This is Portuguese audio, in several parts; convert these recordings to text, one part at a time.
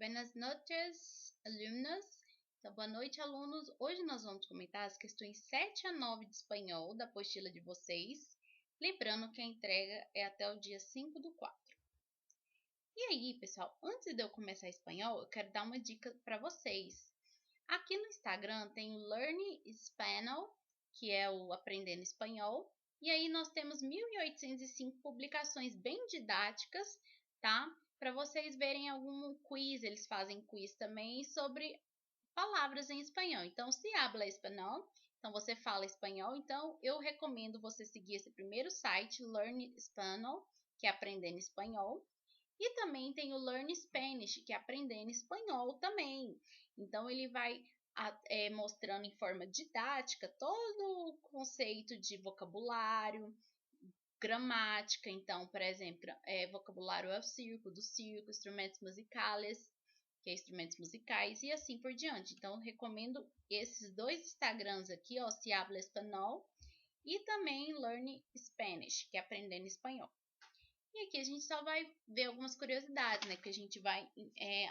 Buenas noches, alumnos. Então, boa noite, alunos. Hoje nós vamos comentar as questões 7 a 9 de espanhol da apostila de vocês. Lembrando que a entrega é até o dia 5/4. E aí, pessoal, antes de eu começar espanhol, eu quero dar uma dica para vocês. Aqui no Instagram tem o Learn Espanhol, que é o Aprendendo Espanhol. E aí nós temos 1.805 publicações bem didáticas, tá? Para vocês verem algum quiz, eles fazem quiz também sobre palavras em espanhol. Então, se habla espanhol, então você fala espanhol, então eu recomendo você seguir esse primeiro site, Learn Espanhol, que é Aprendendo Espanhol. E também tem o Learn Spanish, que é Aprendendo Espanhol também. Então, ele vai mostrando em forma didática todo o conceito de vocabulário, gramática. Então, por exemplo, vocabulário é o circo, do circo, instrumentos musicais, que é instrumentos musicais, e assim por diante. Então, eu recomendo esses dois Instagrams aqui, ó, Se Habla Espanhol, e também Learn Spanish, que é Aprendendo Espanhol. E aqui a gente só vai ver algumas curiosidades, né? Que a gente vai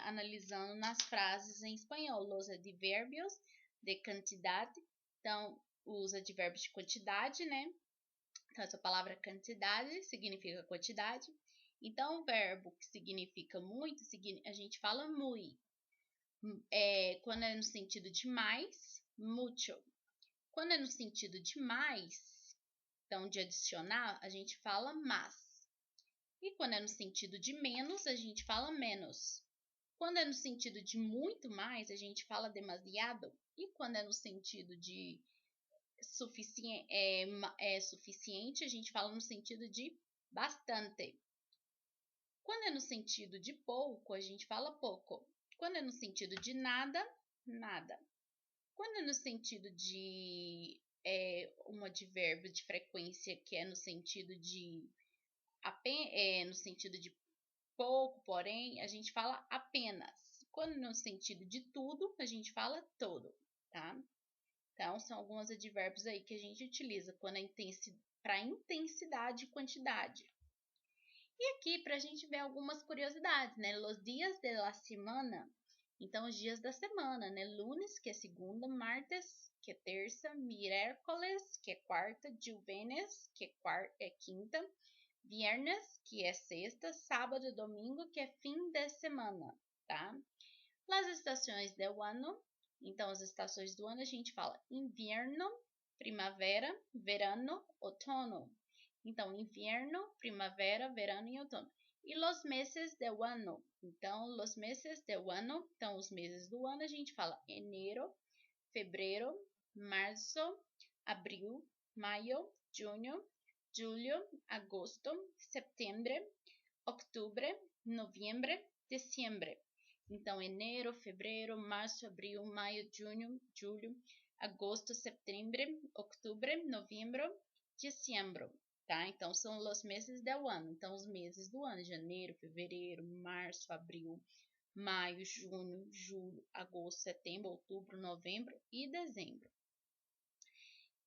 analisando nas frases em espanhol. Los adverbios de cantidade. Então, os advérbios de quantidade, né? Então, essa palavra quantidade significa quantidade. Então, o verbo que significa muito, a gente fala muy. Quando é no sentido de mais, mucho. Quando é no sentido de mais, então de adicionar, a gente fala más. E quando é no sentido de menos, a gente fala menos. Quando é no sentido de muito mais, a gente fala demasiado. E quando é no sentido de suficiente, a gente fala no sentido de bastante. Quando é no sentido de pouco, a gente fala pouco. Quando é no sentido de nada, nada. Quando é no sentido de um advérbio de frequência, que é no sentido de no sentido de pouco, porém, a gente fala apenas. Quando no sentido de tudo, a gente fala todo, tá? Então, são alguns advérbios aí que a gente utiliza quando para intensidade e quantidade. E aqui, para a gente ver algumas curiosidades, né? Los días de la semana. Então, os dias da semana, né? Lunes, que é segunda, martes, que é terça, miércoles, que é quarta, jueves, que é quinta, viernes, que é sexta, sábado e domingo, que é fim de semana, tá? Las estações do ano, então as estações do ano a gente fala inverno, primavera, verano, outono. Então, inverno, primavera, verano e outono. E los meses do ano, então los meses do ano, então os meses do ano a gente fala enero, fevereiro, março, abril, maio, junho, julho, agosto, setembro, outubro, novembro, dezembro. Então, enero, fevereiro, março, abril, maio, junho, julho, agosto, setembro, outubro, novembro, dezembro. Tá? Então, são os meses do ano. Então, os meses do ano: janeiro, fevereiro, março, abril, maio, junho, julho, agosto, setembro, outubro, novembro e dezembro.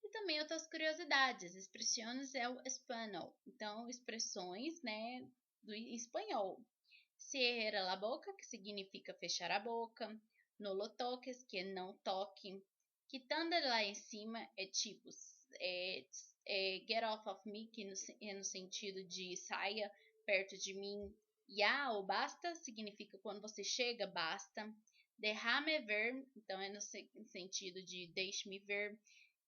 E também outras curiosidades, expressões é o espanhol. Então, expressões, né, do espanhol. Cierra la boca, que significa fechar a boca. No lo toques, que é não toque. Quitando lá em cima é tipo get off of me, que é no sentido de saia perto de mim. Ya ou basta significa quando você chega, basta. Déjame ver, então é no sentido de deixe-me ver.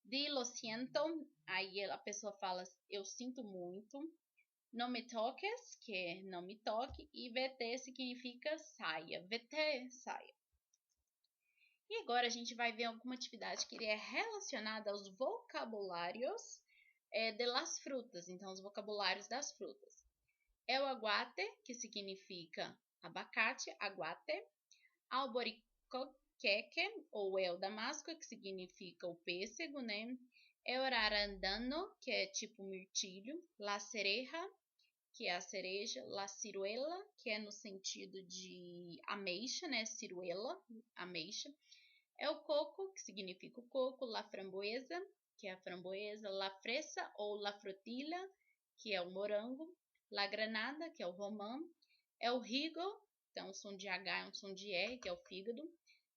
De lo siento, aí a pessoa fala eu sinto muito. Não me toques, que é não me toque. E vete significa saia. Vete, saia. E agora a gente vai ver alguma atividade que é relacionada aos vocabulários de las frutas. Então, os vocabulários das frutas. É o aguate, que significa abacate, aguate. Alboricoque, ou é o damasco, que significa o pêssego, né? É o arandano, que é tipo mirtilho. La cereja, que é a cereja. La ciruela, que é no sentido de ameixa, né? Ciruela, ameixa. É o coco, que significa o coco. La framboesa, que é a framboesa. La fresa ou la frutilla, que é o morango. La granada, que é o romã. É o higo, Então, o som de H é um som de R, que é o fígado.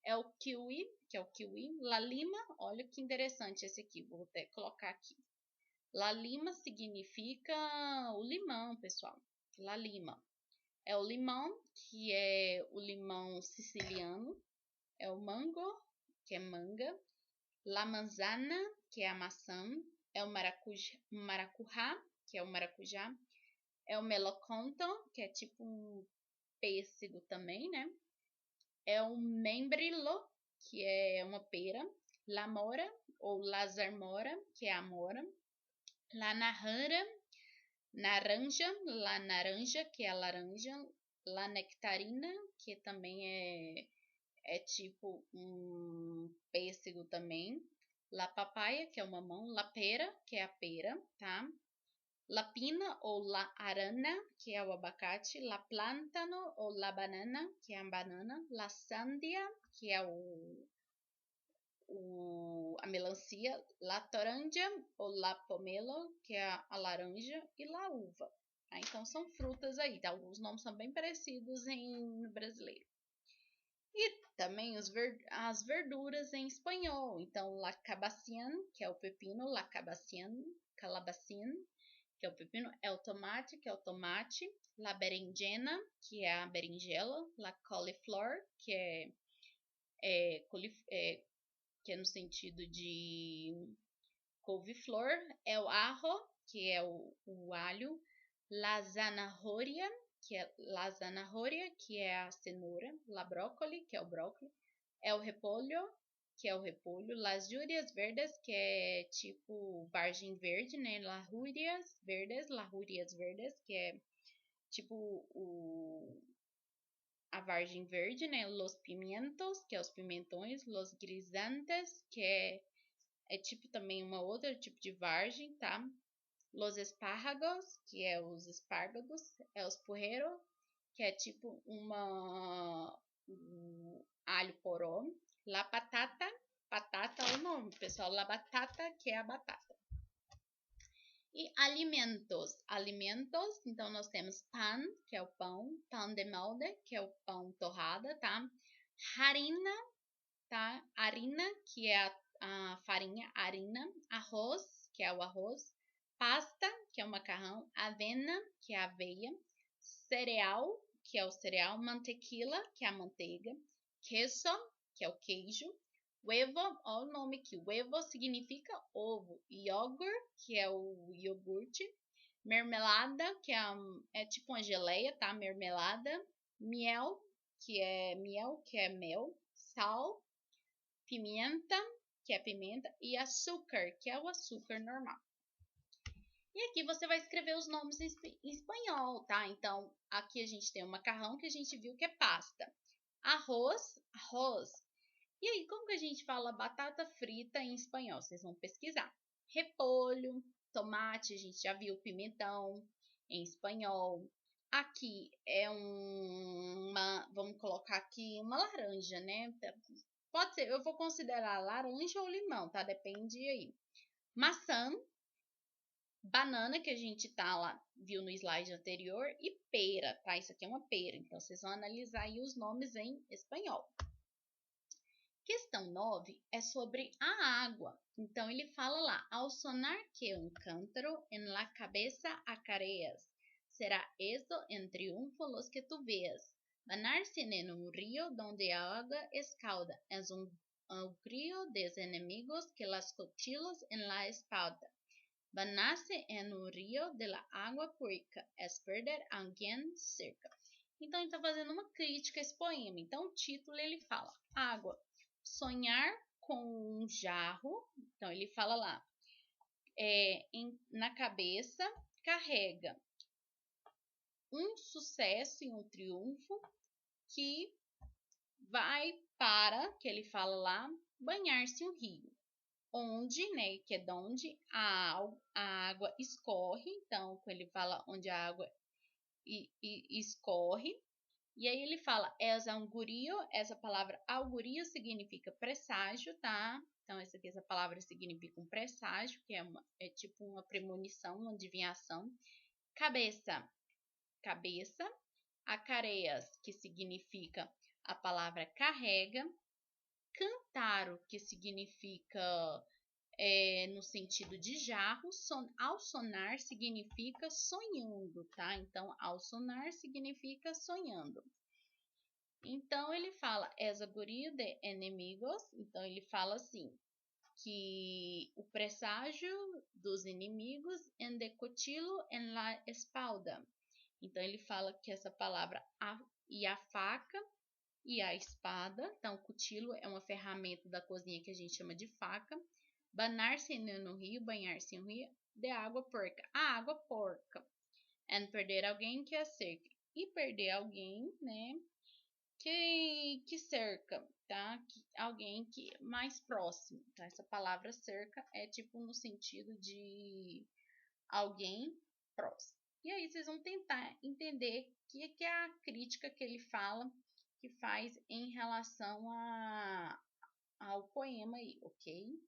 É o kiwi, que é o kiwi. La lima, olha que interessante esse aqui, vou até colocar aqui. La lima significa o limão, pessoal. La lima. É o limão, que é o limão siciliano. É o mango, que é manga. La manzana, que é a maçã. É o maracujá, que é o maracujá. É o melocotão, que é tipo um pêssego também, né? É o membrillo, que é uma pera. La mora, ou la zarmora, que é a mora. La naranja, la naranja, que é a laranja. La nectarina, que também é tipo um pêssego também. La papaya, que é o mamão. La pera, que é a pera, tá? La pina ou la arana, que é o abacate. La plantano ou la banana, que é a banana. La sandia, que é a melancia. La toranja ou la pomelo, que é a laranja. E la uva. Tá? Então, são frutas aí, tá? Alguns nomes são bem parecidos no brasileiro. E também as verduras em espanhol. Então, la cabacian, que é o pepino. La cabacian, calabacín, que é o pepino. É o tomate, que é o tomate. La berenjena, que é a berinjela. La cauliflower, que é no sentido de couve-flor. É o ajo, que é o alho. La zanahoria, que é a cenoura. La brócoli, que é o brócolis. É o repolho, que é o repolho. Las júrias verdes, que é tipo vargem verde, né? Lahúrias verdes, que é tipo a vargem verde, né? Los pimientos, que é os pimentões. Los grisantes, que é tipo também uma outra tipo de vargem, tá? Los espárragos, que é os espárragos. É os puerro, que é tipo um alho poró. La patata é o nome, pessoal. La batata, que é a batata. E alimentos, então nós temos pan, que é o pão. Pan de molde, que é o pão torrada, tá? Harina, tá? Harina, que é a farinha, harina. Arroz, que é o arroz. Pasta, que é o macarrão. Avena, que é a aveia. Cereal, que é o cereal. Mantequilla, que é a manteiga. Queso, que é o queijo. Huevo, olha o nome aqui. Huevo significa ovo. Yogurt, que é o iogurte. Mermelada, que é tipo uma geleia, tá? Mermelada. Miel, que é mel. Sal, pimenta, que é pimenta. E açúcar, que é o açúcar normal. E aqui você vai escrever os nomes em espanhol, tá? Então, aqui a gente tem o macarrão, que a gente viu que é pasta. Arroz. E aí, como que a gente fala batata frita em espanhol? Vocês vão pesquisar. Repolho, tomate, a gente já viu pimentão em espanhol. Aqui é vamos colocar aqui uma laranja, né? Pode ser, eu vou considerar laranja ou limão, tá? Depende aí. Maçã, banana, que a gente viu no slide anterior, e pera, tá? Isso aqui é uma pera, então vocês vão analisar aí os nomes em espanhol. Questão 9 é sobre a água. Então, ele fala lá, ao sonar que um cântaro en la cabeza acareas, será esto en triunfo los que tu veas. Bañarse en un río donde agua escalda, es un augrio de enemigos que las cuchillos en la espalda. Bañarse en un río de la agua púrica, es perder alguien cerca. Então, ele está fazendo uma crítica a esse poema. Então, o título, ele fala, água. Sonhar com um jarro, então ele fala lá, na cabeça carrega um sucesso e um triunfo que vai para, que ele fala lá, banhar-se um rio, onde, né, que é de onde a água escorre, então quando ele fala onde a água escorre. E aí ele fala, es augurio, essa palavra augurio significa presságio, tá? Então, essa palavra significa um presságio, que é tipo uma premonição, uma adivinhação. Cabeça, Acareas, que significa a palavra carrega. Cantaro, que significa no sentido de jarro. Ao sonar significa sonhando, tá? Então, ao sonar significa sonhando. Então, ele fala es augurio de enemigos. Então, ele fala assim, que o presságio dos inimigos en decotilo en la espalda. Então, ele fala que essa palavra e a faca e a espada. Então, cutilo é uma ferramenta da cozinha que a gente chama de faca. Banar-se no rio, banhar-se no rio, de água porca. A água porca. And perder alguém que a cerca. E perder alguém, né, que cerca, tá? Alguém que mais próximo, tá? Essa palavra cerca é tipo no sentido de alguém próximo. E aí vocês vão tentar entender o que é a crítica que ele fala, que faz em relação ao poema aí, ok?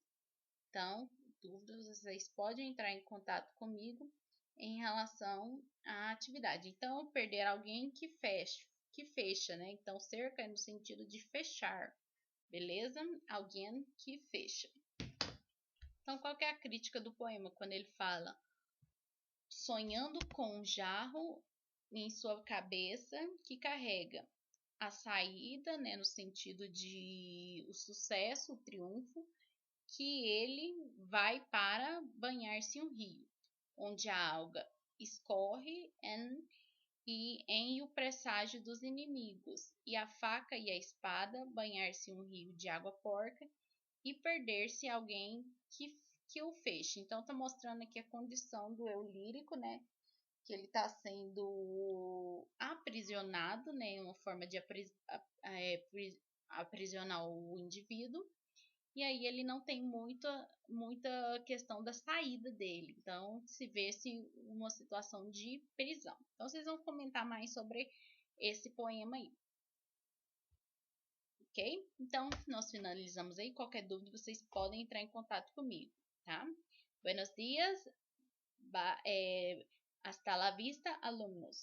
Então, dúvidas, vocês podem entrar em contato comigo em relação à atividade. Então, perder alguém que fecha, né? Então, cerca é no sentido de fechar, beleza? Alguém que fecha. Então, qual que é a crítica do poema? Quando ele fala sonhando com um jarro em sua cabeça que carrega a saída, né? No sentido de o sucesso, o triunfo, que ele vai para banhar-se em um rio, onde a alga escorre em o presságio dos inimigos, e a faca e a espada banhar-se em um rio de água porca e perder-se alguém que o feche. Então, tá mostrando aqui a condição do eu lírico, né? Que ele está sendo aprisionado, né? Uma forma de aprisionar o indivíduo. E aí ele não tem muita questão da saída dele. Então, se vê-se uma situação de prisão. Então, vocês vão comentar mais sobre esse poema aí. Ok? Então, nós finalizamos aí. Qualquer dúvida, vocês podem entrar em contato comigo, tá? Buenos dias. Hasta la vista, alumnos.